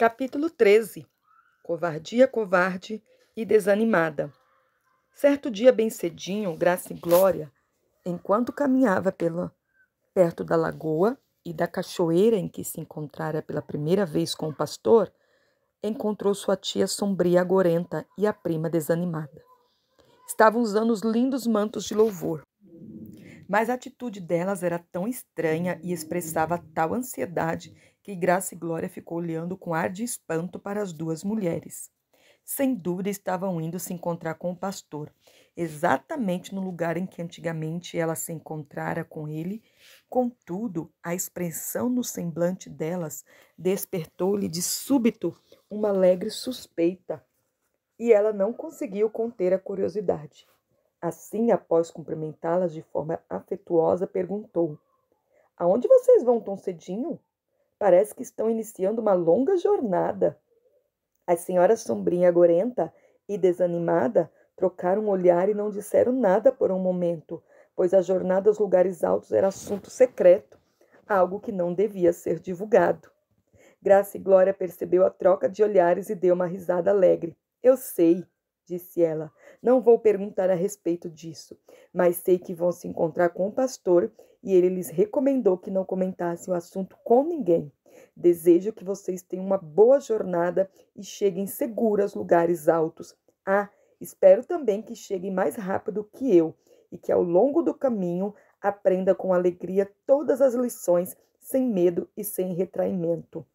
Capítulo 13. Covardia, covarde e desanimada. Certo dia bem cedinho, Graça e Glória, enquanto caminhava perto da lagoa e da cachoeira em que se encontrara pela primeira vez com o pastor, encontrou sua tia sombria agorenta e a prima desanimada. Estavam usando os lindos mantos de louvor, mas a atitude delas era tão estranha e expressava tal ansiedade que Graça e Glória ficou olhando com ar de espanto para as duas mulheres. Sem dúvida estavam indo se encontrar com o pastor, exatamente no lugar em que antigamente ela se encontrara com ele. Contudo, a expressão no semblante delas despertou-lhe de súbito uma alegre suspeita, e ela não conseguiu conter a curiosidade. Assim, após cumprimentá-las de forma afetuosa, perguntou: "Aonde vocês vão tão cedinho? Parece que estão iniciando uma longa jornada." As senhoras Sombrinha Agorenta e Desanimada trocaram um olhar e não disseram nada por um momento, pois a jornada aos lugares altos era assunto secreto, algo que não devia ser divulgado. Graça e Glória percebeu a troca de olhares e deu uma risada alegre. "Eu sei", disse ela. "Não vou perguntar a respeito disso, mas sei que vão se encontrar com o pastor e ele lhes recomendou que não comentassem o assunto com ninguém. Desejo que vocês tenham uma boa jornada e cheguem seguros aos lugares altos. Espero também que cheguem mais rápido que eu e que ao longo do caminho aprenda com alegria todas as lições, sem medo e sem retraimento."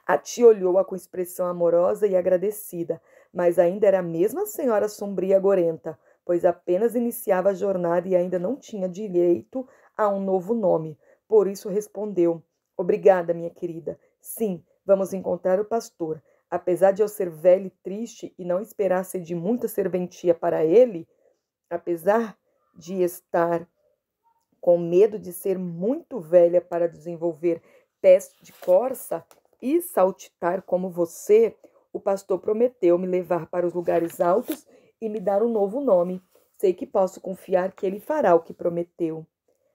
A tia olhou-a com expressão amorosa e agradecida, mas ainda era a mesma senhora sombria agorenta, pois apenas iniciava a jornada e ainda não tinha direito a um novo nome. Por isso respondeu: "Obrigada, minha querida. Sim, vamos encontrar o pastor. Apesar de eu ser velha e triste e não esperar ser de muita serventia para ele, apesar de estar com medo de ser muito velha para desenvolver pés de corça e saltitar como você, o pastor prometeu me levar para os lugares altos e me dar um novo nome. Sei que posso confiar que ele fará o que prometeu."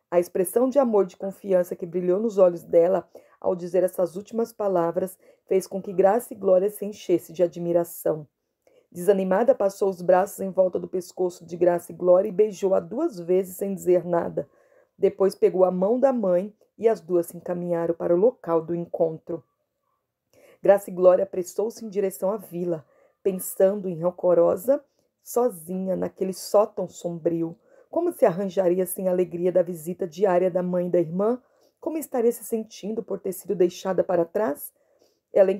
A expressão de amor e de confiança que brilhou nos olhos dela ao dizer essas últimas palavras fez com que Graça e Glória se enchesse de admiração. Desanimada, passou os braços em volta do pescoço de Graça e Glória e beijou-a 2 vezes sem dizer nada. Depois pegou a mão da mãe e as duas se encaminharam para o local do encontro. Graça e Glória apressou-se em direção à vila, pensando em rancorosa, sozinha, naquele sótão sombrio. Como se arranjaria sem a alegria da visita diária da mãe e da irmã? Como estaria se sentindo por ter sido deixada para trás? Ela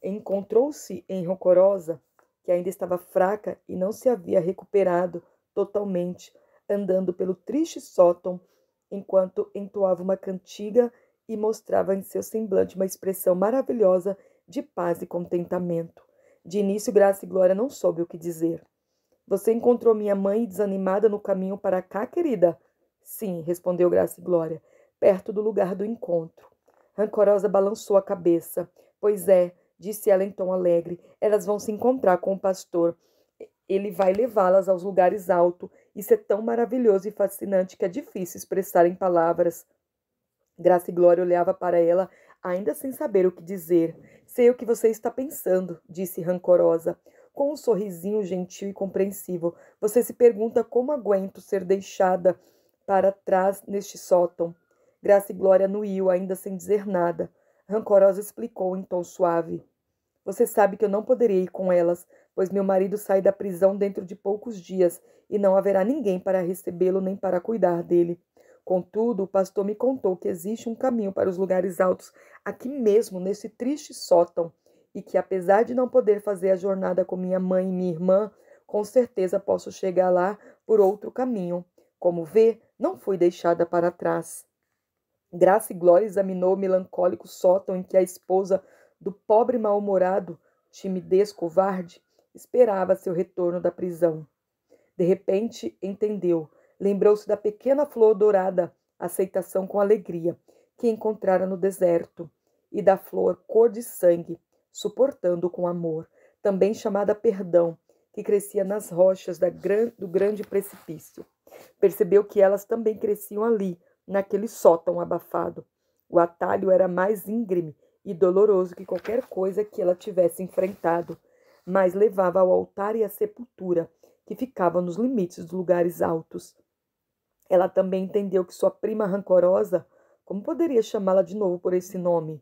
encontrou-se em rancorosa, que ainda estava fraca e não se havia recuperado totalmente, andando pelo triste sótão, enquanto entoava uma cantiga e mostrava em seu semblante uma expressão maravilhosa de paz e contentamento. De início, Graça e Glória não soube o que dizer. "Você encontrou minha mãe desanimada no caminho para cá, querida?" "Sim", respondeu Graça e Glória, "perto do lugar do encontro." Rancorosa balançou a cabeça. "Pois é", disse ela em tom alegre, "elas vão se encontrar com o pastor. Ele vai levá-las aos lugares altos. Isso é tão maravilhoso e fascinante que é difícil expressar em palavras." Graça e Glória olhava para ela, ainda sem saber o que dizer. "Sei o que você está pensando", disse rancorosa, com um sorrisinho gentil e compreensivo. "Você se pergunta como aguento ser deixada para trás neste sótão." Graça e Glória anuiu, ainda sem dizer nada. Rancorosa explicou em tom suave: "Você sabe que eu não poderia ir com elas, pois meu marido sai da prisão dentro de poucos dias e não haverá ninguém para recebê-lo nem para cuidar dele. Contudo, o pastor me contou que existe um caminho para os lugares altos aqui mesmo, nesse triste sótão, e que, apesar de não poder fazer a jornada com minha mãe e minha irmã, com certeza posso chegar lá por outro caminho. Como vê, não fui deixada para trás." Graça e Glória examinou o melancólico sótão em que a esposa do pobre mal-humorado, timidez covarde, esperava seu retorno da prisão. De repente, entendeu. Lembrou-se da pequena flor dourada, aceitação com alegria, que encontrara no deserto, e da flor cor de sangue, suportando com amor, também chamada perdão, que crescia nas rochas do grande precipício. Percebeu que elas também cresciam ali, naquele sótão abafado. O atalho era mais íngreme e doloroso que qualquer coisa que ela tivesse enfrentado, mas levava ao altar e à sepultura, que ficavam nos limites dos lugares altos. Ela também entendeu que sua prima rancorosa, como poderia chamá-la de novo por esse nome?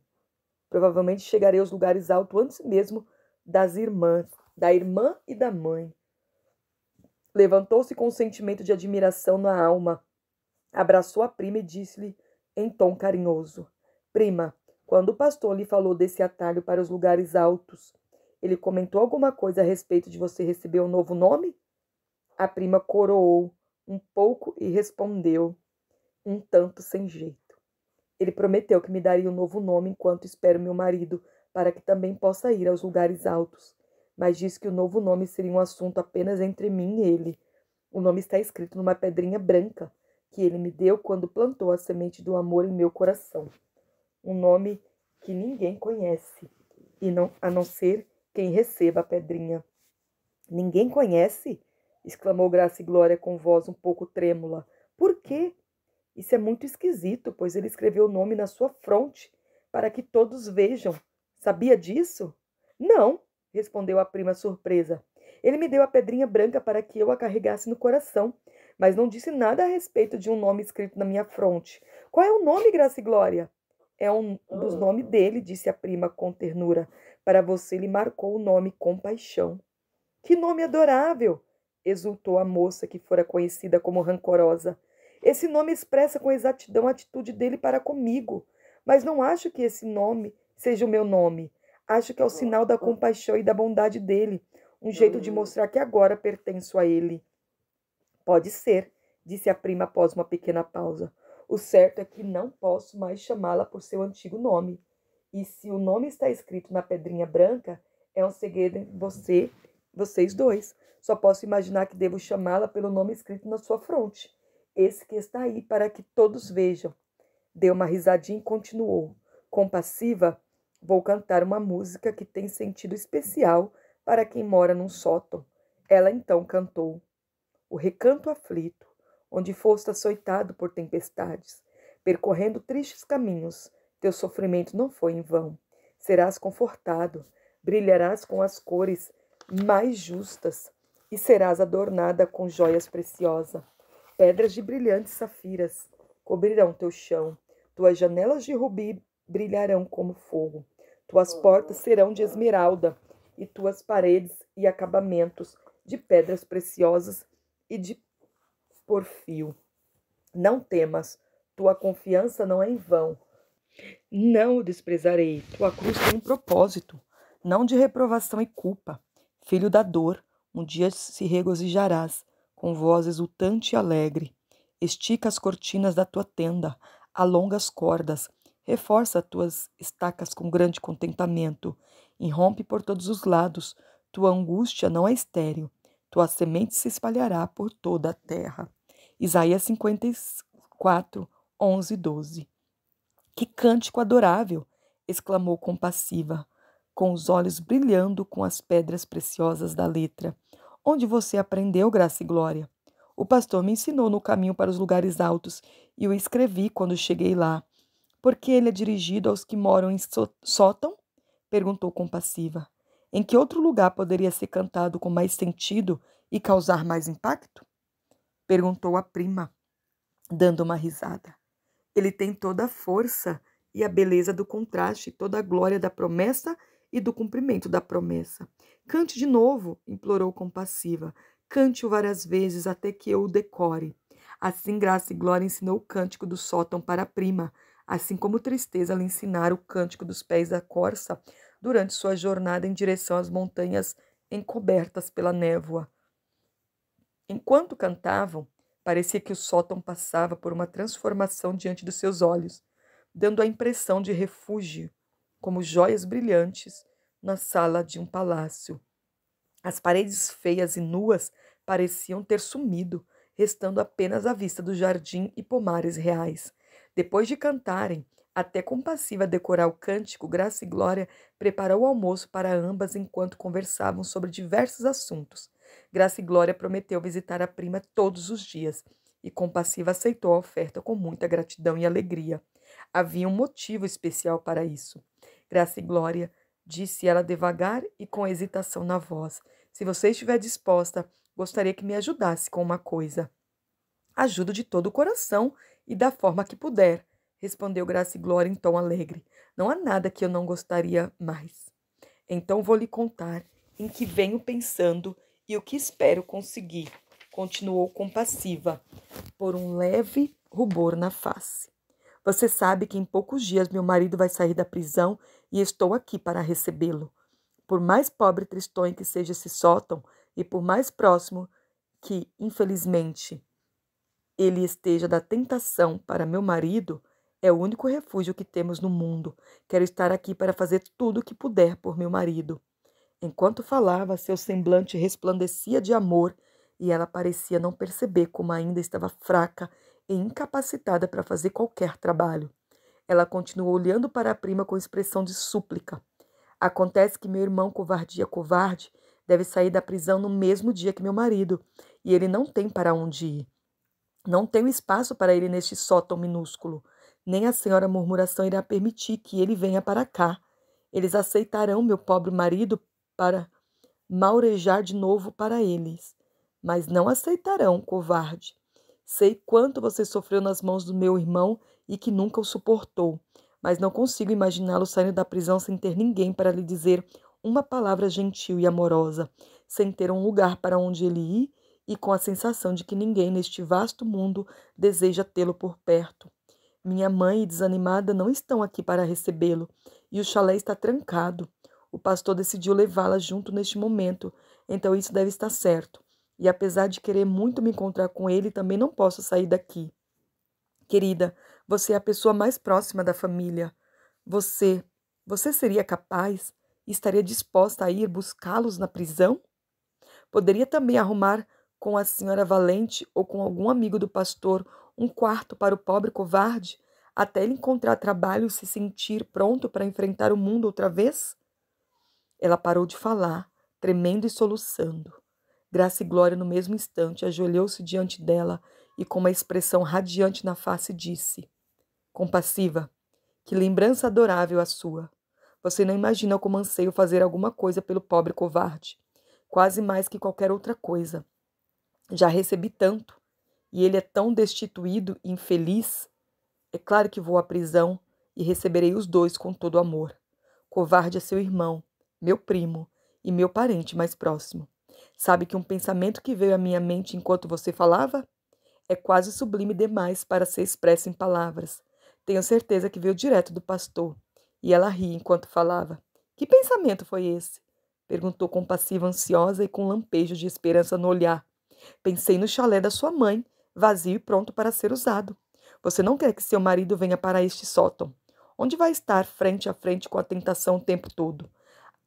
Provavelmente chegaria aos lugares altos antes mesmo das irmãs, da irmã e da mãe. Levantou-se com um sentimento de admiração na alma, abraçou a prima e disse-lhe em tom carinhoso: Prima, quando o pastor lhe falou desse atalho para os lugares altos, ele comentou alguma coisa a respeito de você receber um novo nome? A prima coroou um pouco e respondeu, um tanto sem jeito. Ele prometeu que me daria um novo nome enquanto espero meu marido, para que também possa ir aos lugares altos. Mas disse que o novo nome seria um assunto apenas entre mim e ele. O nome está escrito numa pedrinha branca que ele me deu quando plantou a semente do amor em meu coração. Um nome que ninguém conhece, a não ser quem receba a pedrinha. Ninguém conhece? Exclamou Graça e Glória com voz um pouco trêmula. Por quê? Isso é muito esquisito, pois ele escreveu o nome na sua fronte, para que todos vejam. Sabia disso? Não, respondeu a prima surpresa. Ele me deu a pedrinha branca para que eu a carregasse no coração, mas não disse nada a respeito de um nome escrito na minha fronte. Qual é o nome, Graça e Glória? É um dos nomes dele, disse a prima com ternura. Para você ele marcou o nome Compaixão. Que nome adorável! Exultou a moça, que fora conhecida como rancorosa. Esse nome expressa com exatidão a atitude dele para comigo, mas não acho que esse nome seja o meu nome. Acho que é o sinal da compaixão e da bondade dele, um jeito de mostrar que agora pertenço a ele. Pode ser, disse a prima após uma pequena pausa. O certo é que não posso mais chamá-la por seu antigo nome. E se o nome está escrito na pedrinha branca, é um segredo entre vocês dois. Só posso imaginar que devo chamá-la pelo nome escrito na sua fronte. Esse que está aí para que todos vejam. Deu uma risadinha e continuou. Compassiva, vou cantar uma música que tem sentido especial para quem mora num sótão. Ela então cantou. O recanto aflito, onde foste açoitado por tempestades, percorrendo tristes caminhos, teu sofrimento não foi em vão. Serás confortado, brilharás com as cores mais justas e serás adornada com joias preciosas. Pedras de brilhantes safiras cobrirão teu chão, tuas janelas de rubi brilharão como fogo, tuas portas serão de esmeralda e tuas paredes e acabamentos de pedras preciosas e de porfio. Não temas, tua confiança não é em vão. Não o desprezarei, tua cruz tem um propósito, não de reprovação e culpa. Filho da dor, um dia se regozijarás, com voz exultante e alegre. Estica as cortinas da tua tenda, alonga as cordas, reforça tuas estacas com grande contentamento, irrompe por todos os lados, tua angústia não é estéril, tua semente se espalhará por toda a terra. Isaías 54, 11 e 12. Que cântico adorável! Exclamou compassiva, com os olhos brilhando com as pedras preciosas da letra. Onde você aprendeu, Graça e Glória? O pastor me ensinou no caminho para os lugares altos e o escrevi quando cheguei lá. Por que ele é dirigido aos que moram em sótão? Perguntou compassiva. Em que outro lugar poderia ser cantado com mais sentido e causar mais impacto? Perguntou a prima, dando uma risada. Ele tem toda a força e a beleza do contraste, toda a glória da promessa e do cumprimento da promessa. Cante de novo, implorou compassiva. Cante-o várias vezes até que eu o decore. Assim Graça e Glória ensinou o cântico do sótão para a prima, assim como Tristeza lhe ensinara o cântico dos pés da corça durante sua jornada em direção às montanhas encobertas pela névoa. Enquanto cantavam, parecia que o sótão passava por uma transformação diante dos seus olhos, dando a impressão de refúgio, como joias brilhantes na sala de um palácio. As paredes feias e nuas pareciam ter sumido, restando apenas a vista do jardim e pomares reais. Depois de cantarem, até compassiva decorar o cântico, Graça e Glória preparou o almoço para ambas enquanto conversavam sobre diversos assuntos. Graça e Glória prometeu visitar a prima todos os dias, e compassiva aceitou a oferta com muita gratidão e alegria. Havia um motivo especial para isso. Graça e Glória, disse ela devagar e com hesitação na voz. Se você estiver disposta, gostaria que me ajudasse com uma coisa. Ajudo de todo o coração e da forma que puder, respondeu Graça e Glória em tom alegre. Não há nada que eu não gostaria mais. Então vou lhe contar em que venho pensando e o que espero conseguir, continuou compassiva, por um leve rubor na face. Você sabe que em poucos dias meu marido vai sair da prisão e estou aqui para recebê-lo. Por mais pobre e tristonho que seja esse sótão e por mais próximo que, infelizmente, ele esteja da tentação para meu marido, é o único refúgio que temos no mundo. Quero estar aqui para fazer tudo o que puder por meu marido. Enquanto falava, seu semblante resplandecia de amor e ela parecia não perceber como ainda estava fraca e incapacitada para fazer qualquer trabalho. Ela continuou olhando para a prima com expressão de súplica. Acontece que meu irmão covarde deve sair da prisão no mesmo dia que meu marido, e ele não tem para onde ir. Não tenho espaço para ele neste sótão minúsculo. Nem a senhora Murmuração irá permitir que ele venha para cá. Eles aceitarão meu pobre marido para maurejar de novo para eles. Mas não aceitarão, covarde. Sei quanto você sofreu nas mãos do meu irmão e que nunca o suportou. Mas não consigo imaginá-lo saindo da prisão sem ter ninguém para lhe dizer uma palavra gentil e amorosa, sem ter um lugar para onde ele ir e com a sensação de que ninguém neste vasto mundo deseja tê-lo por perto. Minha mãe, desanimada, não estão aqui para recebê-lo, e o chalé está trancado. O pastor decidiu levá-la junto neste momento, então isso deve estar certo. E apesar de querer muito me encontrar com ele, também não posso sair daqui. Querida, você é a pessoa mais próxima da família. Você seria capaz e estaria disposta a ir buscá-los na prisão? Poderia também arrumar com a senhora Valente ou com algum amigo do pastor um quarto para o pobre covarde, até ele encontrar trabalho e se sentir pronto para enfrentar o mundo outra vez? Ela parou de falar, tremendo e soluçando. Graça e Glória, no mesmo instante, ajoelhou-se diante dela e, com uma expressão radiante na face, disse, compassiva, que lembrança adorável a sua. Você não imagina como anseio fazer alguma coisa pelo pobre covarde. Quase mais que qualquer outra coisa. Já recebi tanto, e ele é tão destituído e infeliz. É claro que vou à prisão e receberei os dois com todo amor. Covarde é seu irmão, meu primo e meu parente mais próximo. Sabe que um pensamento que veio à minha mente enquanto você falava? É quase sublime demais para ser expresso em palavras. Tenho certeza que veio direto do pastor. E ela ria enquanto falava. Que pensamento foi esse? Perguntou compassiva, ansiosa e com um lampejo de esperança no olhar. Pensei no chalé da sua mãe, vazio e pronto para ser usado. Você não quer que seu marido venha para este sótão, onde vai estar frente a frente com a tentação o tempo todo.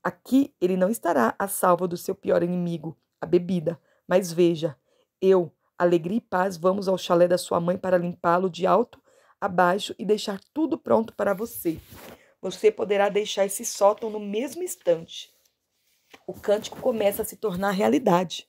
Aqui ele não estará a salvo do seu pior inimigo, a bebida. Mas veja, eu, alegria e paz, vamos ao chalé da sua mãe para limpá-lo de alto a baixo e deixar tudo pronto para você. Você poderá deixar esse sótão no mesmo instante. O cântico começa a se tornar realidade.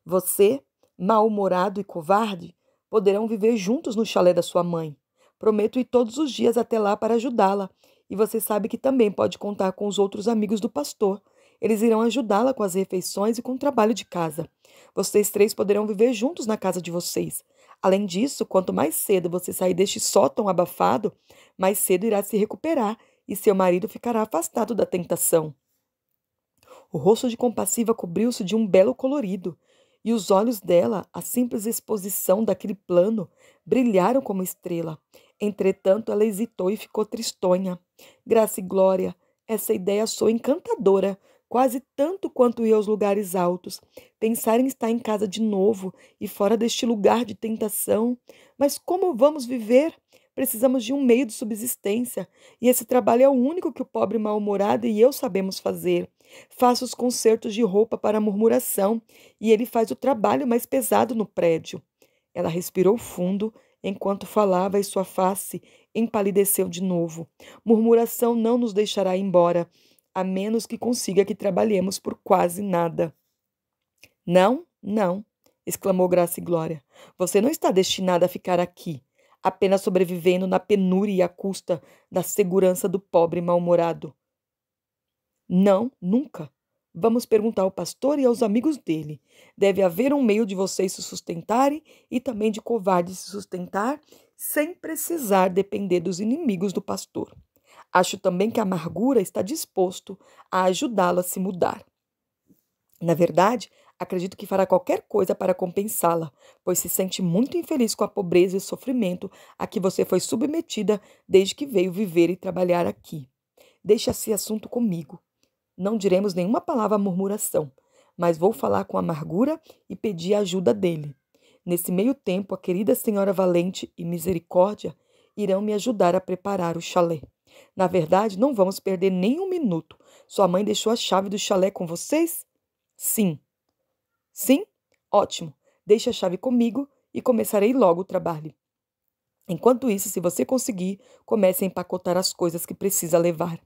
Você, mal-humorado e covarde, poderão viver juntos no chalé da sua mãe. Prometo ir todos os dias até lá para ajudá-la. E você sabe que também pode contar com os outros amigos do pastor. Eles irão ajudá-la com as refeições e com o trabalho de casa. Vocês três poderão viver juntos na casa de vocês. Além disso, quanto mais cedo você sair deste sótão abafado, mais cedo irá se recuperar e seu marido ficará afastado da tentação. O rosto de Compassiva cobriu-se de um belo colorido, e os olhos dela, à simples exposição daquele plano, brilharam como estrela. Entretanto, ela hesitou e ficou tristonha. Graça e Glória, essa ideia soa encantadora, quase tanto quanto ir aos lugares altos. Pensar em estar em casa de novo e fora deste lugar de tentação. Mas como vamos viver? Precisamos de um meio de subsistência, e esse trabalho é o único que o pobre mal-humorado e eu sabemos fazer. Faço os concertos de roupa para a Murmuração, e ele faz o trabalho mais pesado no prédio. Ela respirou fundo enquanto falava e sua face empalideceu de novo. Murmuração não nos deixará ir embora, a menos que consiga que trabalhemos por quase nada. Não, não, exclamou Graça e Glória. Você não está destinada a ficar aqui, apenas sobrevivendo na penúria e à custa da segurança do pobre mal-humorado. Não, nunca. Vamos perguntar ao pastor e aos amigos dele. Deve haver um meio de vocês se sustentarem e também de covarde se sustentar sem precisar depender dos inimigos do pastor. Acho também que a amargura está disposto a ajudá-la a se mudar. Na verdade, acredito que fará qualquer coisa para compensá-la, pois se sente muito infeliz com a pobreza e sofrimento a que você foi submetida desde que veio viver e trabalhar aqui. Deixe esse assunto comigo. Não diremos nenhuma palavra à murmuração, mas vou falar com amargura e pedir a ajuda dele. Nesse meio tempo, a querida senhora Valente e Misericórdia irão me ajudar a preparar o chalé. Na verdade, não vamos perder nem um minuto. Sua mãe deixou a chave do chalé com vocês? Sim. Sim? Ótimo. Deixe a chave comigo e começarei logo o trabalho. Enquanto isso, se você conseguir, comece a empacotar as coisas que precisa levar.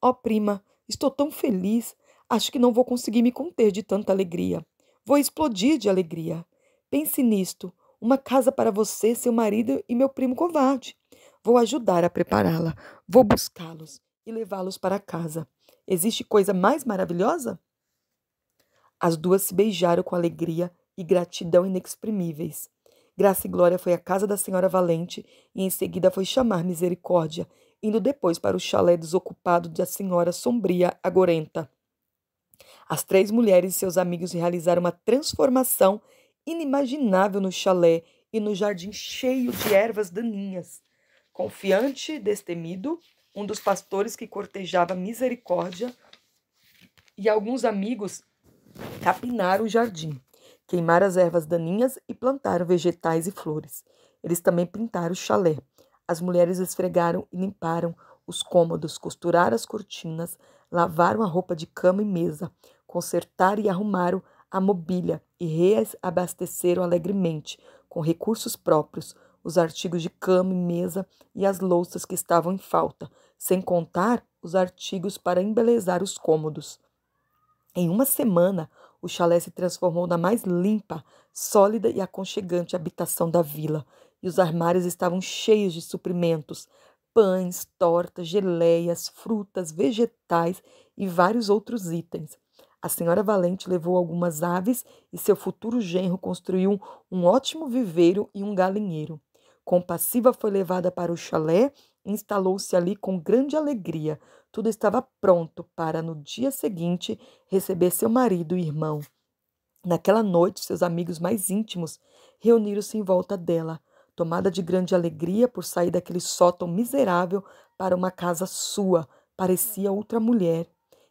Oh, prima, estou tão feliz. Acho que não vou conseguir me conter de tanta alegria. Vou explodir de alegria. Pense nisto. Uma casa para você, seu marido e meu primo covarde. Vou ajudar a prepará-la. Vou buscá-los e levá-los para casa. Existe coisa mais maravilhosa? As duas se beijaram com alegria e gratidão inexprimíveis. Graça e Glória foi à casa da senhora Valente e em seguida foi chamar Misericórdia, indo depois para o chalé desocupado da senhora Sombria Agorenta. As três mulheres e seus amigos realizaram uma transformação inimaginável no chalé e no jardim cheio de ervas daninhas. Confiante e destemido, um dos pastores que cortejava Misericórdia e alguns amigos capinaram o jardim, queimaram as ervas daninhas e plantaram vegetais e flores. Eles também pintaram o chalé. As mulheres esfregaram e limparam os cômodos, costuraram as cortinas, lavaram a roupa de cama e mesa, consertaram e arrumaram a mobília e reabasteceram alegremente, com recursos próprios, os artigos de cama e mesa e as louças que estavam em falta, sem contar os artigos para embelezar os cômodos. Em uma semana, o chalé se transformou na mais limpa, sólida e aconchegante habitação da vila, e os armários estavam cheios de suprimentos, pães, tortas, geleias, frutas, vegetais e vários outros itens. A senhora Valente levou algumas aves e seu futuro genro construiu um ótimo viveiro e um galinheiro. Compassiva foi levada para o chalé e instalou-se ali com grande alegria. Tudo estava pronto para, no dia seguinte, receber seu marido e irmão. Naquela noite, seus amigos mais íntimos reuniram-se em volta dela, tomada de grande alegria por sair daquele sótão miserável para uma casa sua. Parecia outra mulher.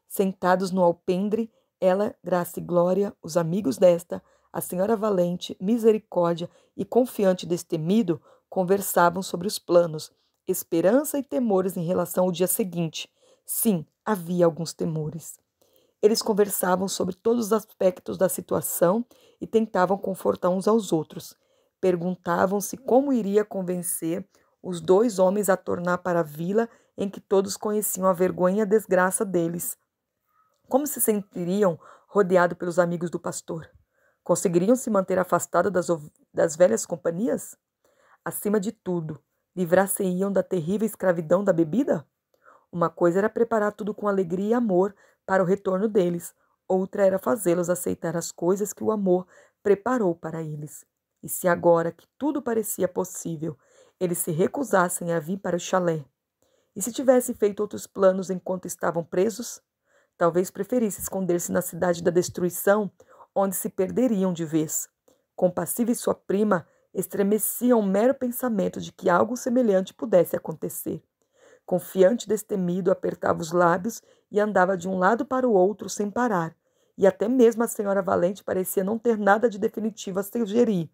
Sentados no alpendre, ela, Graça e Glória, os amigos desta, a senhora Valente, Misericórdia e confiante e destemido, conversavam sobre os planos, esperança e temores em relação ao dia seguinte. Sim, havia alguns temores. Eles conversavam sobre todos os aspectos da situação e tentavam confortar uns aos outros. Perguntavam-se como iria convencer os dois homens a tornar para a vila em que todos conheciam a vergonha e a desgraça deles. Como se sentiriam rodeados pelos amigos do pastor? Conseguiriam se manter afastados das velhas companhias? Acima de tudo, livrar-se-iam da terrível escravidão da bebida? Uma coisa era preparar tudo com alegria e amor para o retorno deles, outra era fazê-los aceitar as coisas que o amor preparou para eles. E se agora que tudo parecia possível, eles se recusassem a vir para o chalé? E se tivessem feito outros planos enquanto estavam presos? Talvez preferisse esconder-se na cidade da destruição, onde se perderiam de vez. Compassiva e sua prima estremeciam o mero pensamento de que algo semelhante pudesse acontecer. Confiante e destemido, apertava os lábios e andava de um lado para o outro sem parar, e até mesmo a senhora Valente parecia não ter nada de definitivo a sugerir.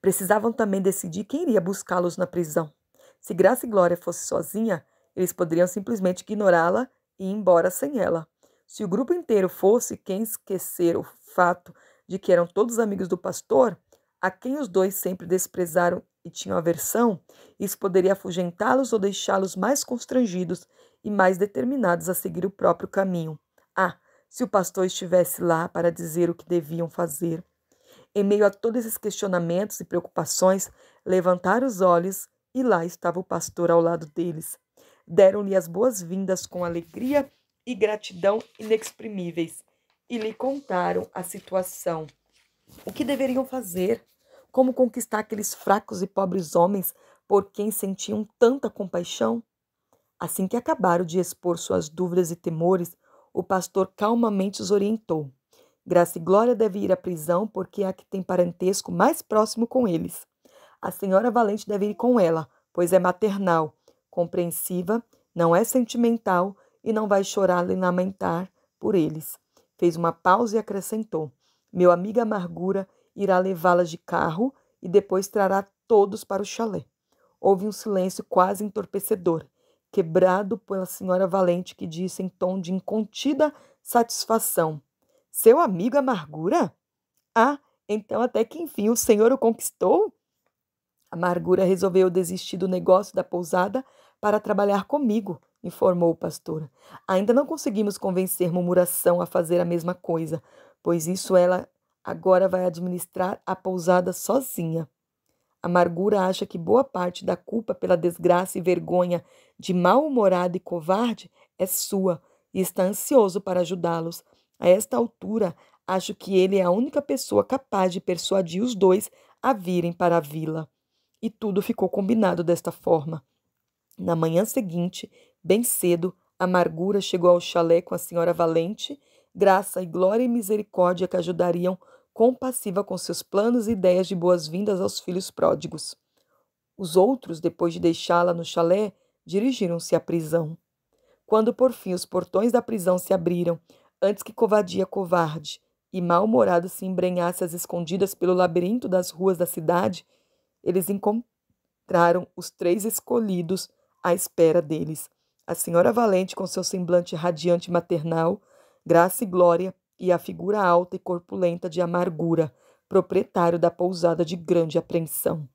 Precisavam também decidir quem iria buscá-los na prisão. Se Graça e Glória fosse sozinha, eles poderiam simplesmente ignorá-la e ir embora sem ela. Se o grupo inteiro fosse, quem esquecer o fato de que eram todos amigos do pastor, a quem os dois sempre desprezaram e tinham aversão, isso poderia afugentá-los ou deixá-los mais constrangidos e mais determinados a seguir o próprio caminho. Ah, se o pastor estivesse lá para dizer o que deviam fazer. Em meio a todos esses questionamentos e preocupações, levantaram os olhos e lá estava o pastor ao lado deles. Deram-lhe as boas-vindas com alegria e gratidão inexprimíveis, e lhe contaram a situação. O que deveriam fazer? Como conquistar aqueles fracos e pobres homens por quem sentiam tanta compaixão? Assim que acabaram de expor suas dúvidas e temores, o pastor calmamente os orientou. Graça e Glória deve ir à prisão porque é a que tem parentesco mais próximo com eles. A senhora Valente deve ir com ela, pois é maternal, compreensiva, não é sentimental e não vai chorar nem lamentar por eles. Fez uma pausa e acrescentou: meu amigo Amargura irá levá-las de carro e depois trará todos para o chalé. Houve um silêncio quase entorpecedor, quebrado pela senhora Valente, que disse em tom de incontida satisfação: seu amigo Amargura? Ah, então até que enfim o senhor o conquistou? Amargura resolveu desistir do negócio da pousada para trabalhar comigo, informou o pastor. Ainda não conseguimos convencer Murmuração a fazer a mesma coisa, pois isso ela agora vai administrar a pousada sozinha. Amargura acha que boa parte da culpa pela desgraça e vergonha de mal-humorado e covarde é sua e está ansioso para ajudá-los. A esta altura, acho que ele é a única pessoa capaz de persuadir os dois a virem para a vila. E tudo ficou combinado desta forma. Na manhã seguinte, bem cedo, Amargura chegou ao chalé com a senhora Valente, Graça e Glória e Misericórdia que ajudariam compassiva com seus planos e ideias de boas-vindas aos filhos pródigos. Os outros, depois de deixá-la no chalé, dirigiram-se à prisão. Quando por fim os portões da prisão se abriram, antes que covardia covarde e mal-humorado se embrenhasse às escondidas pelo labirinto das ruas da cidade, eles encontraram os 3 escolhidos à espera deles. A senhora Valente com seu semblante radiante maternal, Graça e Glória e a figura alta e corpulenta de Amargura, proprietário da pousada de grande apreensão.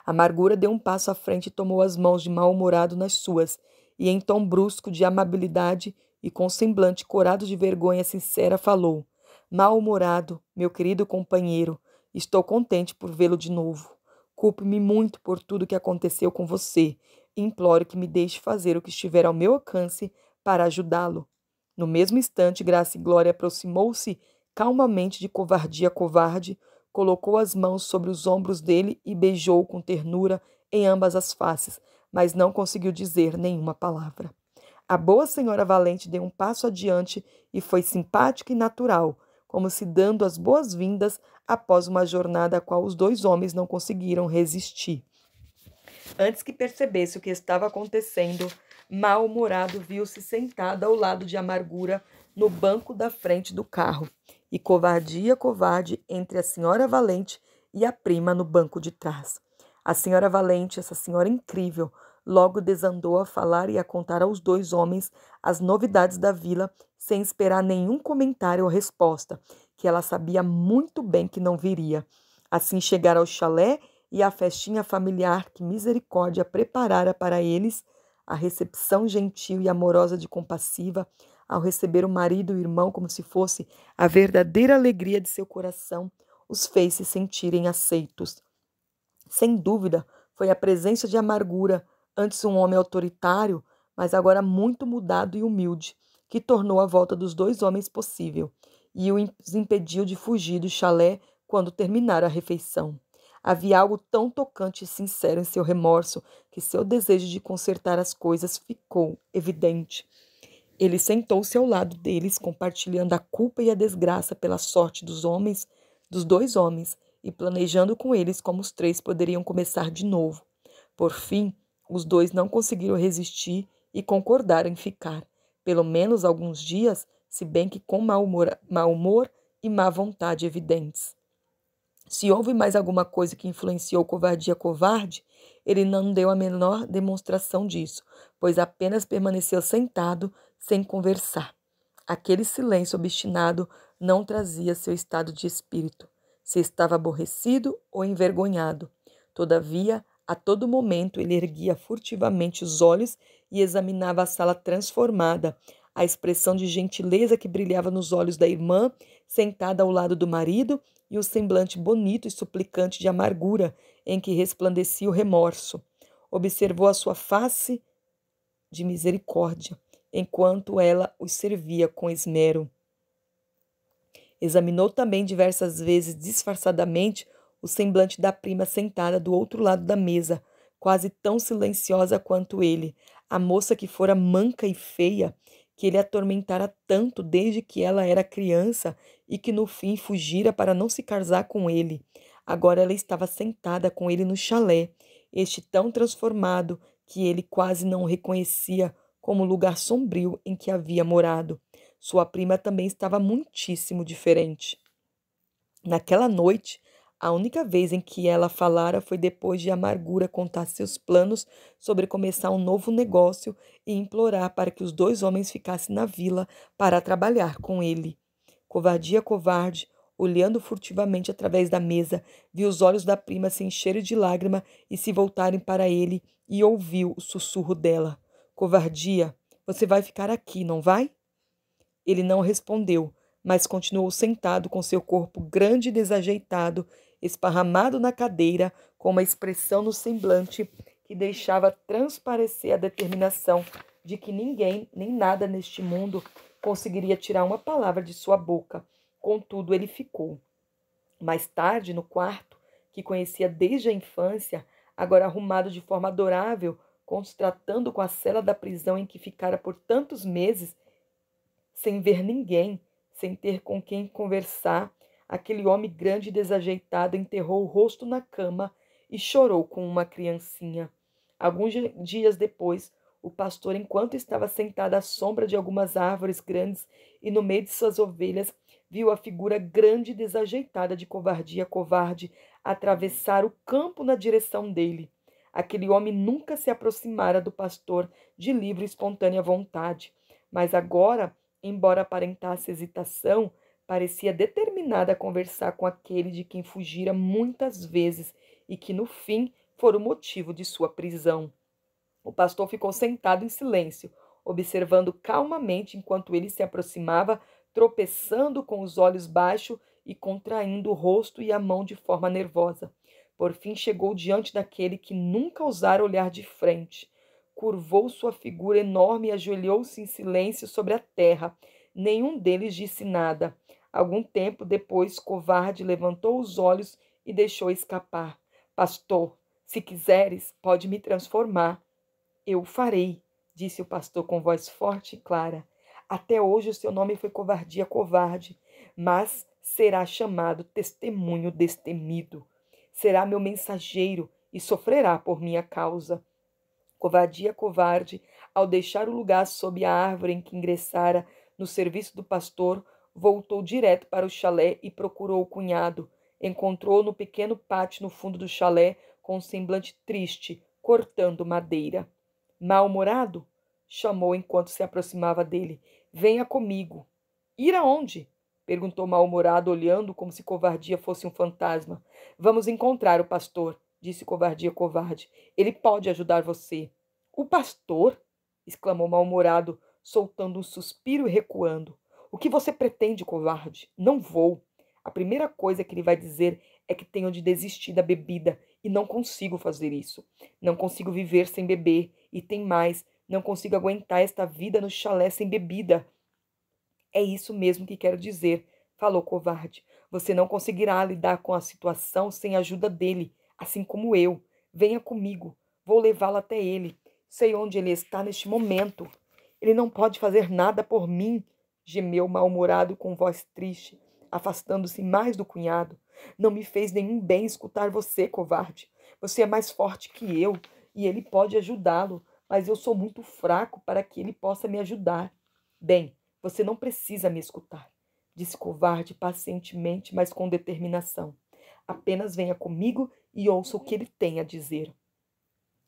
Amargura deu um passo à frente e tomou as mãos de mal-humorado nas suas, e em tom brusco de amabilidade e com semblante corado de vergonha sincera falou: mal-humorado, meu querido companheiro, estou contente por vê-lo de novo. Culpo-me muito por tudo que aconteceu com você e imploro que me deixe fazer o que estiver ao meu alcance para ajudá-lo. No mesmo instante, Graça e Glória aproximou-se calmamente de Covardia covarde, colocou as mãos sobre os ombros dele e beijou-o com ternura em ambas as faces, mas não conseguiu dizer nenhuma palavra. A boa senhora Valente deu um passo adiante e foi simpática e natural, como se dando as boas-vindas após uma jornada a qual os 2 homens não conseguiram resistir. Antes que percebesse o que estava acontecendo, mal-humorado viu-se sentado ao lado de Amargura no banco da frente do carro, e Covardia covarde entre a senhora Valente e a prima no banco de trás. A senhora Valente, essa senhora incrível, logo desandou a falar e a contar aos 2 homens as novidades da vila, sem esperar nenhum comentário ou resposta, que ela sabia muito bem que não viria. Assim chegaram ao chalé e à festinha familiar que Misericórdia preparara para eles, a recepção gentil e amorosa de Compassiva, ao receber o marido e o irmão como se fosse a verdadeira alegria de seu coração, os fez se sentirem aceitos. Sem dúvida, foi a presença de Amargura, antes um homem autoritário, mas agora muito mudado e humilde, que tornou a volta dos 2 homens possível, e os impediu de fugir do chalé quando terminaram a refeição. Havia algo tão tocante e sincero em seu remorso que seu desejo de consertar as coisas ficou evidente. Ele sentou-se ao lado deles, compartilhando a culpa e a desgraça pela sorte dos 2 homens, e planejando com eles como os 3 poderiam começar de novo. Por fim, os 2 não conseguiram resistir e concordaram em ficar, pelo menos alguns dias, se bem que com mau humor e má vontade evidentes. Se houve mais alguma coisa que influenciou Covardia covarde, ele não deu a menor demonstração disso, pois apenas permaneceu sentado, sem conversar. Aquele silêncio obstinado não trazia seu estado de espírito, se estava aborrecido ou envergonhado. Todavia, a todo momento ele erguia furtivamente os olhos e examinava a sala transformada, a expressão de gentileza que brilhava nos olhos da irmã, sentada ao lado do marido, e o semblante bonito e suplicante de Amargura, em que resplandecia o remorso. Observou a sua face de Misericórdia, enquanto ela os servia com esmero. Examinou também diversas vezes, disfarçadamente, o semblante da prima sentada do outro lado da mesa, quase tão silenciosa quanto ele, a moça que fora manca e feia, que ele atormentara tanto desde que ela era criança e que no fim fugira para não se casar com ele. Agora ela estava sentada com ele no chalé, este tão transformado que ele quase não o reconhecia como o lugar sombrio em que havia morado. Sua prima também estava muitíssimo diferente. Naquela noite, a única vez em que ela falara foi depois de Amargura contar seus planos sobre começar um novo negócio e implorar para que os dois homens ficassem na vila para trabalhar com ele. Covardia covarde, olhando furtivamente através da mesa, viu os olhos da prima se encherem de lágrima e se voltarem para ele e ouviu o sussurro dela. Covardia, você vai ficar aqui, não vai? Ele não respondeu, mas continuou sentado com seu corpo grande e desajeitado, esparramado na cadeira, com uma expressão no semblante que deixava transparecer a determinação de que ninguém, nem nada neste mundo, conseguiria tirar uma palavra de sua boca. Contudo, ele ficou. Mais tarde, no quarto, que conhecia desde a infância, agora arrumado de forma adorável, contrastando com a cela da prisão em que ficara por tantos meses, sem ver ninguém, sem ter com quem conversar, aquele homem grande e desajeitado enterrou o rosto na cama e chorou como uma criancinha. Alguns dias depois, o pastor, enquanto estava sentado à sombra de algumas árvores grandes e no meio de suas ovelhas, viu a figura grande e desajeitada de Covardia covarde atravessar o campo na direção dele. Aquele homem nunca se aproximara do pastor de livre e espontânea vontade, mas agora, embora aparentasse hesitação, parecia determinada a conversar com aquele de quem fugira muitas vezes e que, no fim, fora o motivo de sua prisão. O pastor ficou sentado em silêncio, observando calmamente enquanto ele se aproximava, tropeçando com os olhos baixos e contraindo o rosto e a mão de forma nervosa. Por fim chegou diante daquele que nunca ousara olhar de frente. Curvou sua figura enorme e ajoelhou-se em silêncio sobre a terra. Nenhum deles disse nada. Algum tempo depois, Covarde levantou os olhos e deixou escapar. Pastor, se quiseres, pode me transformar. Eu o farei, disse o pastor com voz forte e clara. Até hoje o seu nome foi Covardia covarde, mas será chamado Testemunho destemido. Será meu mensageiro e sofrerá por minha causa. Covardia covarde, ao deixar o lugar sob a árvore em que ingressara no serviço do pastor, voltou direto para o chalé e procurou o cunhado. Encontrou-o no pequeno pátio no fundo do chalé, com um semblante triste, cortando madeira. Mal-humorado? Chamou enquanto se aproximava dele. Venha comigo. Ir aonde? Perguntou mal-humorado, olhando como se Covardia fosse um fantasma. Vamos encontrar o pastor, disse Covardia covarde. Ele pode ajudar você. O pastor? Exclamou mal-humorado, soltando um suspiro e recuando. O que você pretende, covarde? Não vou. A primeira coisa que ele vai dizer é que tenho de desistir da bebida e não consigo fazer isso. Não consigo viver sem beber e tem mais, não consigo aguentar esta vida no chalé sem bebida. É isso mesmo que quero dizer, falou Covarde. Você não conseguirá lidar com a situação sem a ajuda dele, assim como eu. Venha comigo. Vou levá-lo até ele. Sei onde ele está neste momento. Ele não pode fazer nada por mim, gemeu mal-humorado com voz triste, afastando-se mais do cunhado. Não me fez nenhum bem escutar você, covarde. Você é mais forte que eu e ele pode ajudá-lo, mas eu sou muito fraco para que ele possa me ajudar. Bem, você não precisa me escutar, disse Covarde pacientemente, mas com determinação. Apenas venha comigo e ouça o que ele tem a dizer.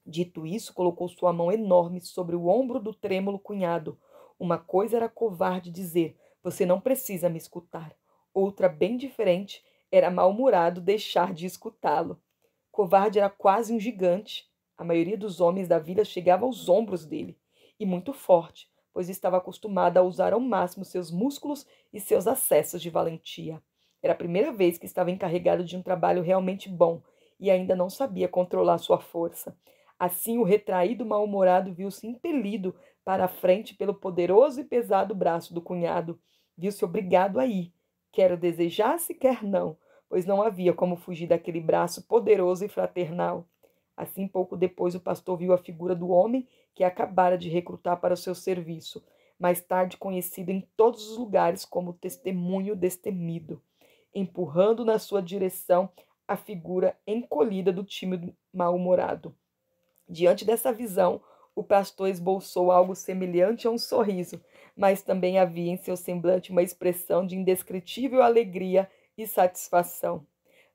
Dito isso, colocou sua mão enorme sobre o ombro do trêmulo cunhado. Uma coisa era Covarde dizer: você não precisa me escutar. Outra, bem diferente, era mal-humorado deixar de escutá-lo. Covarde era quase um gigante. A maioria dos homens da vila chegava aos ombros dele, e muito forte, pois estava acostumada a usar ao máximo seus músculos e seus acessos de valentia. Era a primeira vez que estava encarregado de um trabalho realmente bom, e ainda não sabia controlar sua força. Assim, o retraído mal-humorado viu-se impelido para a frente pelo poderoso e pesado braço do cunhado. Viu-se obrigado a ir, quer o desejasse, quer não, pois não havia como fugir daquele braço poderoso e fraternal. Assim, pouco depois, o pastor viu a figura do homem que acabara de recrutar para o seu serviço, mais tarde conhecido em todos os lugares como testemunho destemido, empurrando na sua direção a figura encolhida do tímido mal-humorado. Diante dessa visão, o pastor esboçou algo semelhante a um sorriso, mas também havia em seu semblante uma expressão de indescritível alegria e satisfação.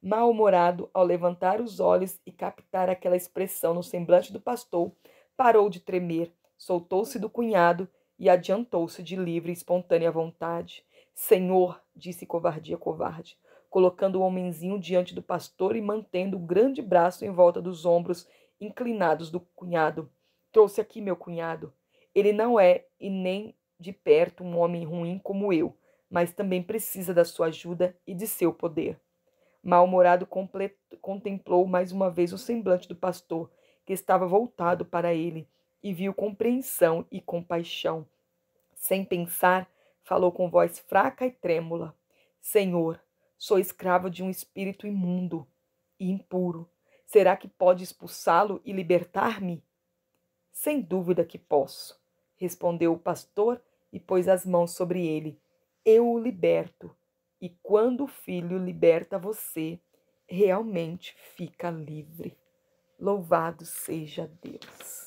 Mal-humorado, ao levantar os olhos e captar aquela expressão no semblante do pastor, parou de tremer, soltou-se do cunhado e adiantou-se de livre e espontânea vontade. Senhor, disse covardia covarde, colocando o homenzinho diante do pastor e mantendo o grande braço em volta dos ombros inclinados do cunhado. Trouxe aqui meu cunhado. Ele não é, e nem de perto, um homem ruim como eu, mas também precisa da sua ajuda e de seu poder. Mal-humorado contemplou mais uma vez o semblante do pastor, que estava voltado para ele, e viu compreensão e compaixão. Sem pensar, falou com voz fraca e trêmula: Senhor, sou escravo de um espírito imundo e impuro. Será que pode expulsá-lo e libertar-me? Sem dúvida que posso, respondeu o pastor e pôs as mãos sobre ele. Eu o liberto. E quando o Filho liberta você, realmente fica livre. Louvado seja Deus.